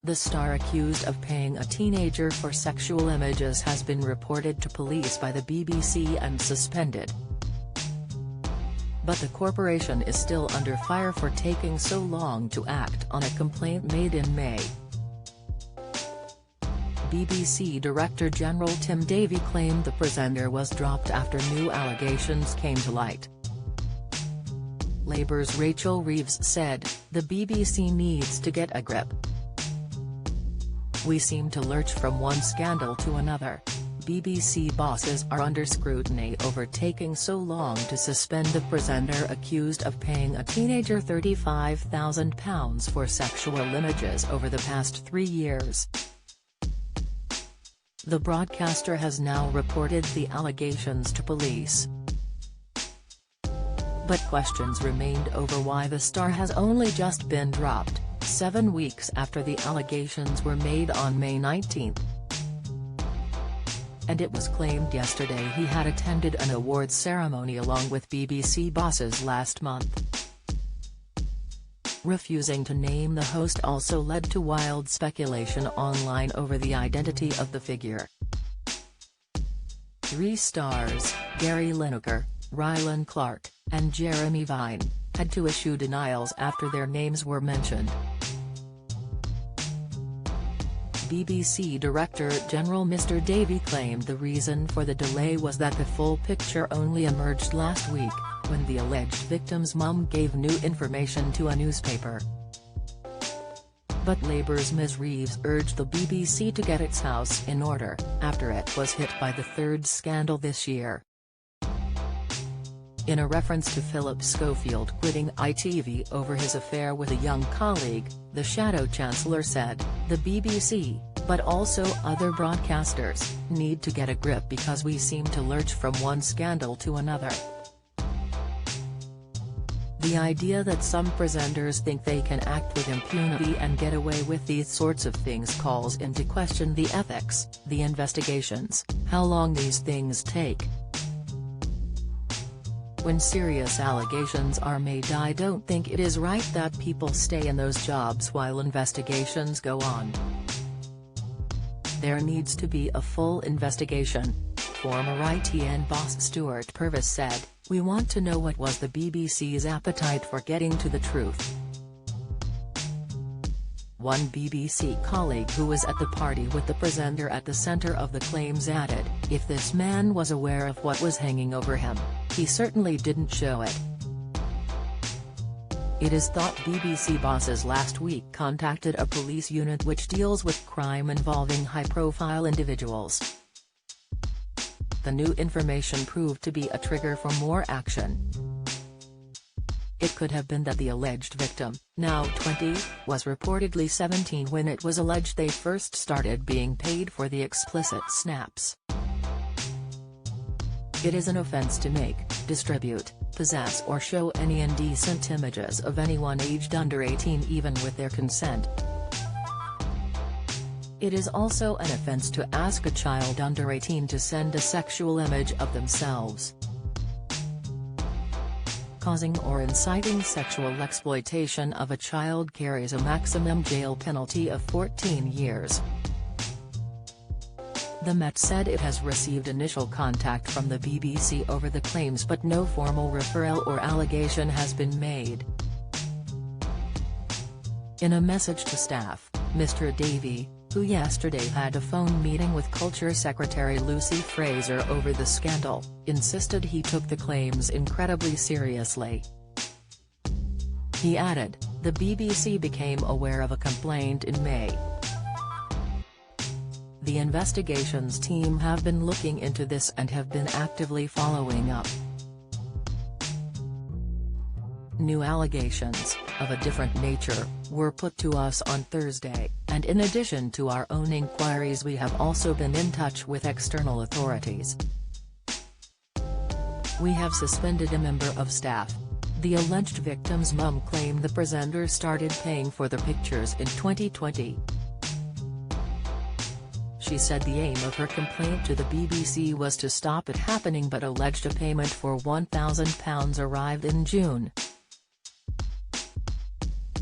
The star accused of paying a teenager for sexual images has been reported to police by the BBC and suspended. But the corporation is still under fire for taking so long to act on a complaint made in May. BBC Director General Tim Davie claimed the presenter was dropped after new allegations came to light. Labour's Rachel Reeves said, "The BBC needs to get a grip. We seem to lurch from one scandal to another. BBC bosses are under scrutiny over taking so long to suspend the presenter accused of paying a teenager £35,000 for sexual images over the past 3 years." The broadcaster has now reported the allegations to police. But questions remained over why the star has only just been dropped, 7 weeks after the allegations were made on May 19. And it was claimed yesterday he had attended an awards ceremony along with BBC bosses last month. Refusing to name the host also led to wild speculation online over the identity of the figure. 3 stars, Gary Lineker, Rylan Clark, and Jeremy Vine, had to issue denials after their names were mentioned. BBC Director General Mr Davie claimed the reason for the delay was that the full picture only emerged last week, when the alleged victim's mum gave new information to a newspaper. But Labour's Ms Reeves urged the BBC to get its house in order, after it was hit by the 3rd scandal this year. In a reference to Philip Schofield quitting ITV over his affair with a young colleague, the Shadow Chancellor said, "The BBC, but also other broadcasters, need to get a grip because we seem to lurch from one scandal to another." The idea that some presenters think they can act with impunity and get away with these sorts of things calls into question the ethics, the investigations, how long these things take. When serious allegations are made, I don't think it is right that people stay in those jobs while investigations go on. There needs to be a full investigation. Former ITN boss Stuart Purvis said, "We want to know what was the BBC's appetite for getting to the truth." One BBC colleague who was at the party with the presenter at the centre of the claims added, "If this man was aware of what was hanging over him, he certainly didn't show it." It is thought BBC bosses last week contacted a police unit which deals with crime involving high-profile individuals. The new information proved to be a trigger for more action. It could have been that the alleged victim, now 20, was reportedly 17 when it was alleged they first started being paid for the explicit snaps. It is an offence to make, distribute, possess or show any indecent images of anyone aged under 18 even with their consent. It is also an offence to ask a child under 18 to send a sexual image of themselves. Causing or inciting sexual exploitation of a child carries a maximum jail penalty of 14 years. The Met said it has received initial contact from the BBC over the claims but no formal referral or allegation has been made. In a message to staff, Mr Davie, who yesterday had a phone meeting with Culture Secretary Lucy Fraser over the scandal, insisted he took the claims incredibly seriously. He added, "The BBC became aware of a complaint in May. The investigations team have been looking into this and have been actively following up. New allegations, of a different nature, were put to us on Thursday, and in addition to our own inquiries we have also been in touch with external authorities. We have suspended a member of staff." The alleged victim's mum claimed the presenter started paying for the pictures in 2020. She said the aim of her complaint to the BBC was to stop it happening but alleged a payment for £1,000 arrived in June.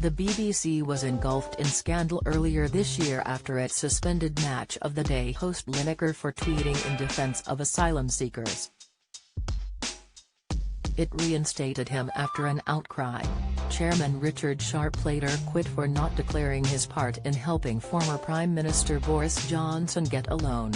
The BBC was engulfed in scandal earlier this year after it suspended Match of the Day host Lineker for tweeting in defence of asylum seekers. It reinstated him after an outcry. Chairman Richard Sharp later quit for not declaring his part in helping former Prime Minister Boris Johnson get a loan.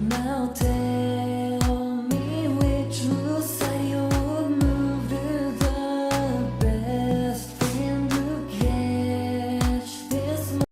Now take